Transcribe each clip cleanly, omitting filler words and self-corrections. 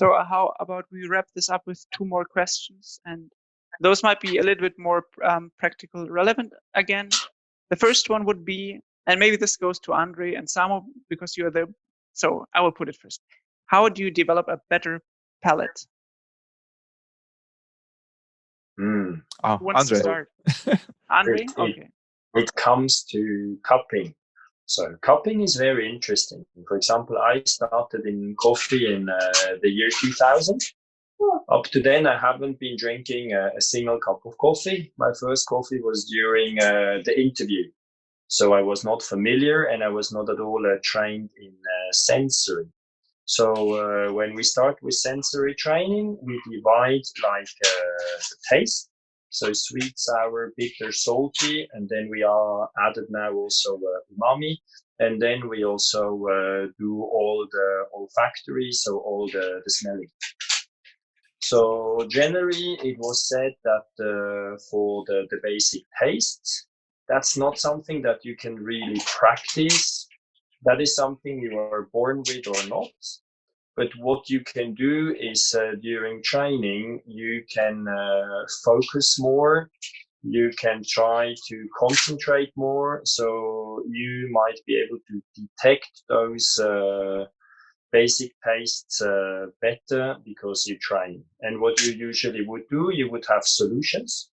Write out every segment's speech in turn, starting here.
So how about we wrap this up with 2 more questions, and those might be a little bit more practical relevant again. The first one would be, and maybe this goes to Andre and Samo because you're the, so I will put it first. How do you develop a better palate? Who wants to start? Andre? Okay. It comes to cupping. So cupping is very interesting. For example, I started in coffee in the year 2000. Up to then, I haven't been drinking a single cup of coffee. My first coffee was during the interview. So I was not familiar and I was not at all trained in sensory. So when we start with sensory training, we divide like the taste. So sweet, sour, bitter, salty, and then we are added now also umami. And then we also do all the olfactory, so all the smelling. So generally, it was said that for the basic tastes, that's not something that you can really practice. That is something you are born with or not. But what you can do is during training, you can focus more. You can try to concentrate more. So you might be able to detect those basic tastes better because you train. And what you usually would do, you would have solutions.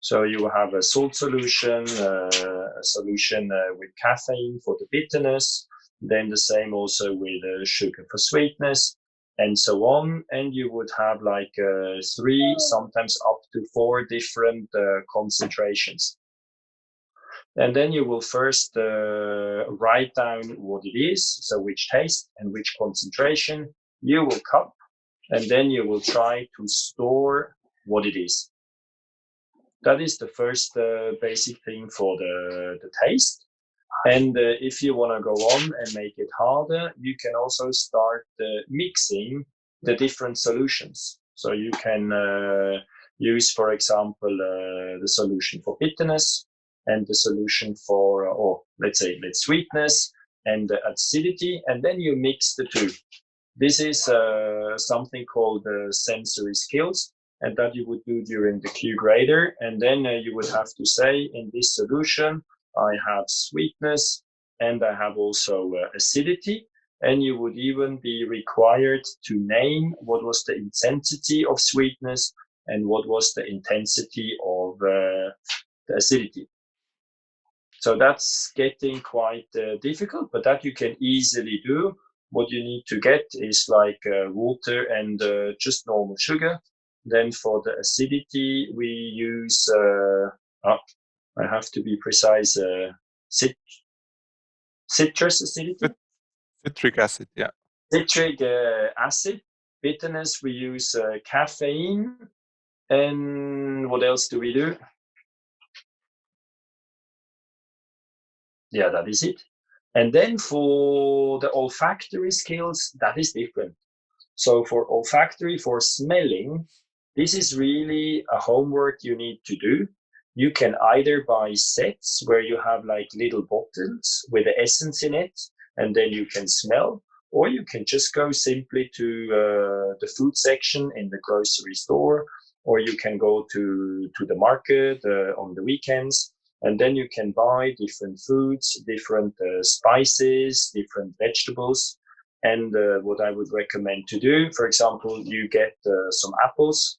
So you have a salt solution, a solution with caffeine for the bitterness, then the same also with sugar for sweetness, and so on. And you would have like 3, sometimes up to 4 different concentrations. And then you will first write down what it is, so which taste and which concentration. You will cup, and then you will try to store what it is. That is the first basic thing for the taste. And if you want to go on and make it harder, you can also start mixing the different solutions. So you can use, for example, the solution for bitterness and the solution for, or let's say, sweetness and acidity, and then you mix the two. This is something called sensory skills, and that you would do during the Q grader. And then you would have to say, in this solution, I have sweetness and I have also acidity. And you would even be required to name what was the intensity of sweetness and what was the intensity of the acidity. So that's getting quite difficult, but that you can easily do. What you need to get is like water and just normal sugar. Then for the acidity, we use, I have to be precise, citrus acidity? Citric acid, yeah. Citric acid. Bitterness, we use caffeine. And what else do we do? Yeah, that is it. And then for the olfactory skills, that is different. So for olfactory, for smelling, this is really a homework you need to do. You can either buy sets where you have like little bottles with the essence in it, and then you can smell, or you can just go simply to the food section in the grocery store, or you can go to the market on the weekends, and then you can buy different foods, different spices, different vegetables. And what I would recommend to do, for example, you get some apples.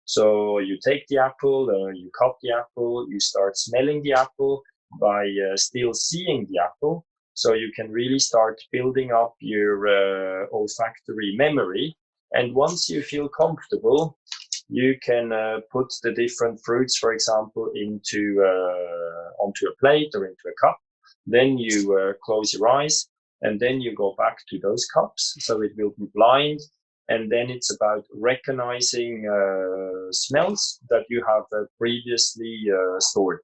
So you take the apple, you cut the apple, you start smelling the apple by still seeing the apple. So you can really start building up your olfactory memory. And once you feel comfortable, you can put the different fruits, for example, into onto a plate or into a cup. Then you close your eyes, and then you go back to those cups. So it will be blind. And then it's about recognizing smells that you have previously stored.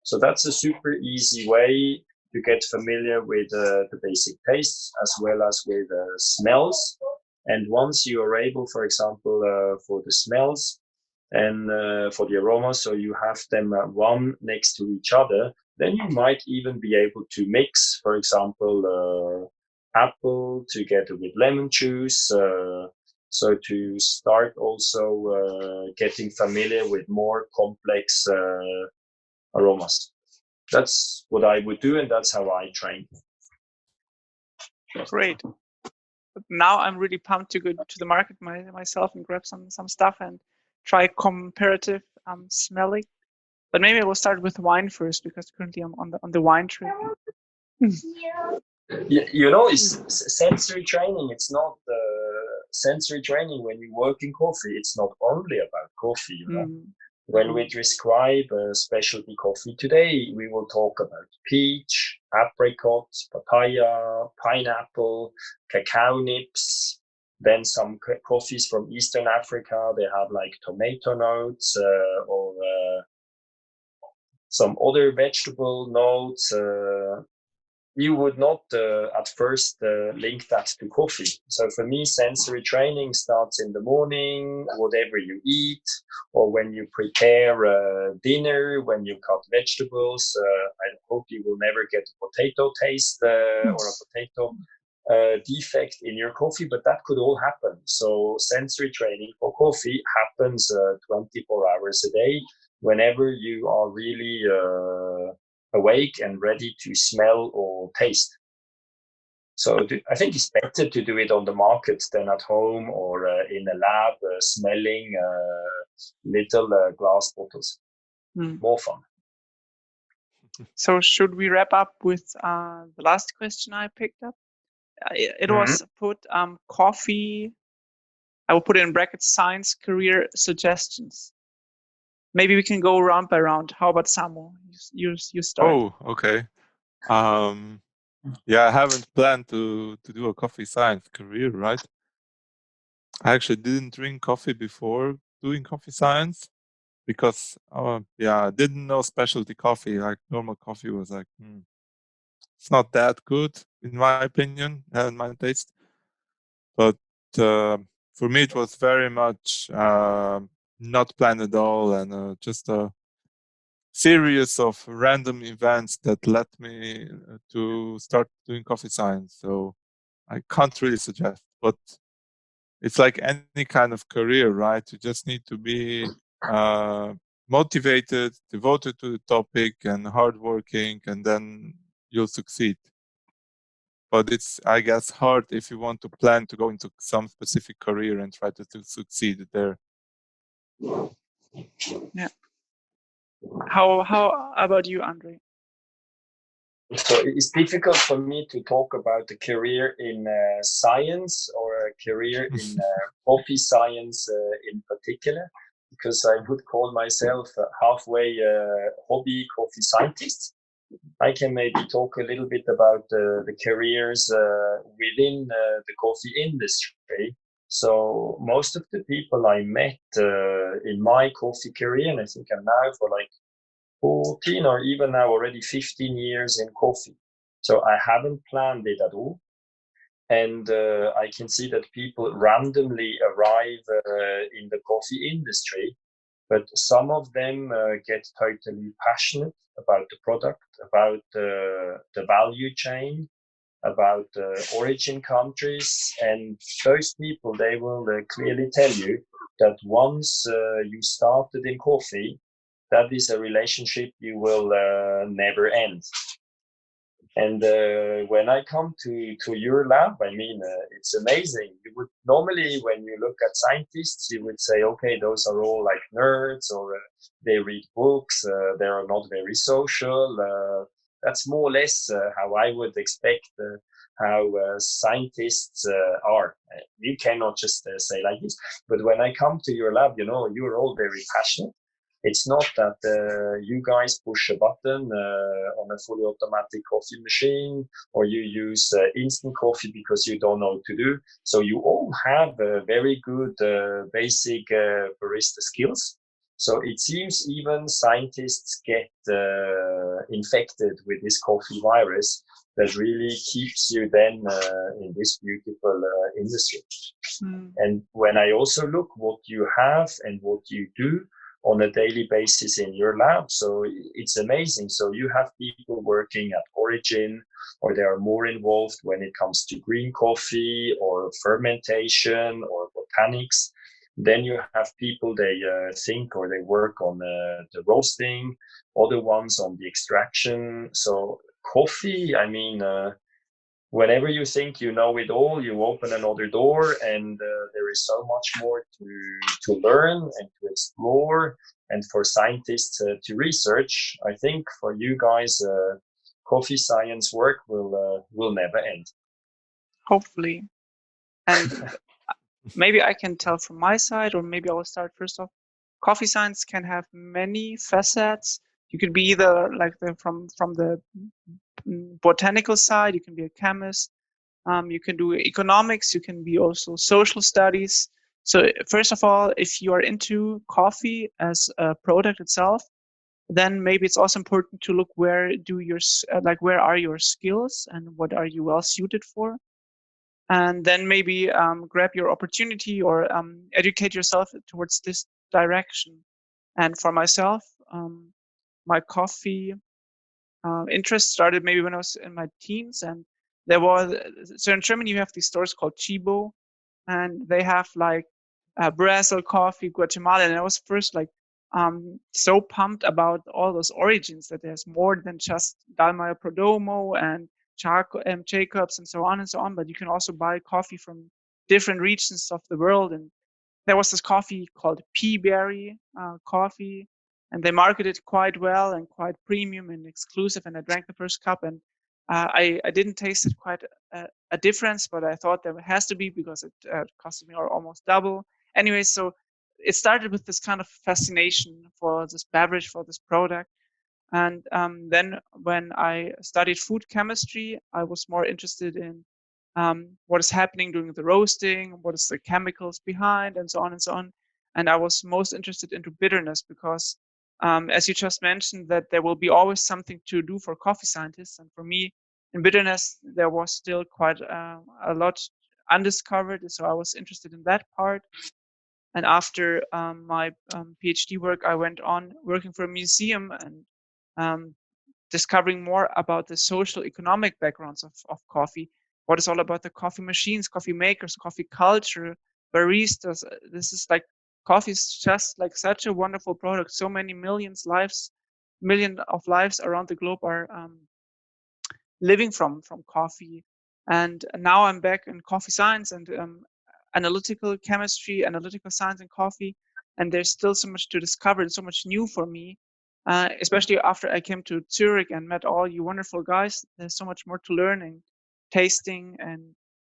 So that's a super easy way to get familiar with the basic tastes as well as with smells. And once you are able, for example, for the smells and for the aroma, so you have them one next to each other, then you might even be able to mix, for example, apple together with lemon juice, So to start also getting familiar with more complex aromas. That's what I would do, and that's how I train. Great. But now I'm really pumped to go to the market myself and grab some stuff and try comparative smelling. But maybe I will start with wine first, because currently I'm on the wine trip. You know, it's sensory training. It's not sensory training when you work in coffee. It's not only about coffee, you know. When we describe specialty coffee today, we will talk about peach, apricot, papaya, pineapple, cacao nips. Then some coffees from Eastern Africa, they have like tomato notes or some other vegetable notes. You would not at first link that to coffee. So for me, sensory training starts in the morning, whatever you eat, or when you prepare dinner, when you cut vegetables. I hope you will never get a potato taste or a potato defect in your coffee, but that could all happen. So sensory training for coffee happens 24 hours a day, whenever you are really awake and ready to smell or taste. So I think it's better to do it on the market than at home or in a lab smelling little glass bottles. More fun. So should we wrap up with the last question I picked up? It was put coffee. I will put it in brackets, science career suggestions. Maybe we can go round by round. How about Samo? You start. Oh, okay. Yeah, I haven't planned to do a coffee science career, right? I actually didn't drink coffee before doing coffee science because, I didn't know specialty coffee. Like normal coffee was like, it's not that good in my opinion and my taste. But for me, it was very much not planned at all, and just a series of random events that led me to start doing coffee science. So I can't really suggest, but it's like any kind of career, right? You just need to be motivated, devoted to the topic, and hardworking, and then you'll succeed. But it's, I guess, hard if you want to plan to go into some specific career and try to succeed there. Yeah. How about you, Andre? So it's difficult for me to talk about a career in science or a career in coffee science in particular, because I would call myself a halfway hobby coffee scientist. I can maybe talk a little bit about the careers within the coffee industry. So most of the people I met in my coffee career, and I think I'm now for like 14 or even now already 15 years in coffee. So I haven't planned it at all. And I can see that people randomly arrive in the coffee industry, but some of them get totally passionate about the product, about the value chain, about origin countries. And those people, they will clearly tell you that once you started in coffee, that is a relationship you will never end. And when I come to your lab, I mean, it's amazing. You would normally, when you look at scientists, you would say, okay, those are all like nerds, or they read books, they are not very social. That's more or less how I would expect how scientists are. You cannot just say like this. But when I come to your lab, you know, you're all very passionate. It's not that you guys push a button on a fully automatic coffee machine, or you use instant coffee because you don't know what to do. So you all have very good basic barista skills. So it seems even scientists get infected with this coffee virus that really keeps you then in this beautiful industry. And when I also look what you have and what you do on a daily basis in your lab, so it's amazing. So you have people working at origin, or they are more involved when it comes to green coffee or fermentation or mechanics. Then you have people, they think or they work on the roasting, other ones on the extraction. So coffee, I mean, whenever you think you know it all, you open another door, and there is so much more to learn and to explore, and for scientists to research. I think for you guys, coffee science work will never end. Hopefully. And maybe I can tell from my side, or maybe I will start first off. Coffee science can have many facets. You could be either like from the botanical side, you can be a chemist. You can do economics. You can be also social studies. So first of all, if you are into coffee as a product itself, then maybe it's also important to look where where are your skills and what are you well suited for, and then maybe grab your opportunity or educate yourself towards this direction. And for myself, my coffee interest started maybe when I was in my teens, and so in Germany you have these stores called Chibo, and they have like Brazil coffee, Guatemala, and I was first like so pumped about all those origins, that there's more than just Dalmaia Prodomo and Jacobs and so on and so on, but you can also buy coffee from different regions of the world. And there was this coffee called pea berry coffee, and they marketed quite well and quite premium and exclusive. And I drank the first cup, and I didn't taste it quite a difference, but I thought there has to be, because it costed me almost double. Anyway, so it started with this kind of fascination for this beverage, for this product. And then when I studied food chemistry, I was more interested in what is happening during the roasting, what is the chemicals behind, and so on and so on. And I was most interested into bitterness because, as you just mentioned, that there will be always something to do for coffee scientists. And for me, in bitterness, there was still quite a lot undiscovered. So I was interested in that part. And after my PhD work, I went on working for a museum and discovering more about the social economic backgrounds of coffee. What is all about the coffee machines, coffee makers, coffee culture, baristas. This is like, coffee is just like such a wonderful product. So many million of lives around the globe are living from coffee. And now I'm back in coffee science and analytical chemistry, analytical science in coffee. And there's still so much to discover and so much new for me, especially after I came to Zurich and met all you wonderful guys. There's so much more to learn and tasting and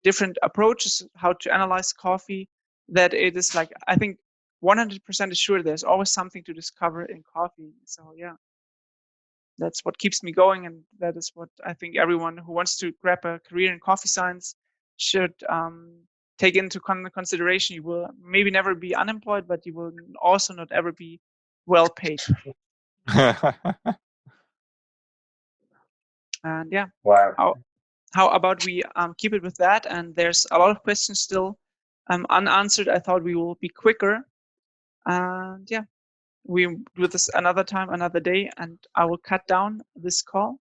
different approaches how to analyze coffee, that it is like, I think 100% is sure there's always something to discover in coffee. So yeah, that's what keeps me going, and that is what I think everyone who wants to grab a career in coffee science should take into consideration. You will maybe never be unemployed, but you will also not ever be well paid. And yeah, Wow. how about we keep it with that? And there's a lot of questions still unanswered. I thought we will be quicker. And yeah, we do this another time, another day, and I will cut down this call.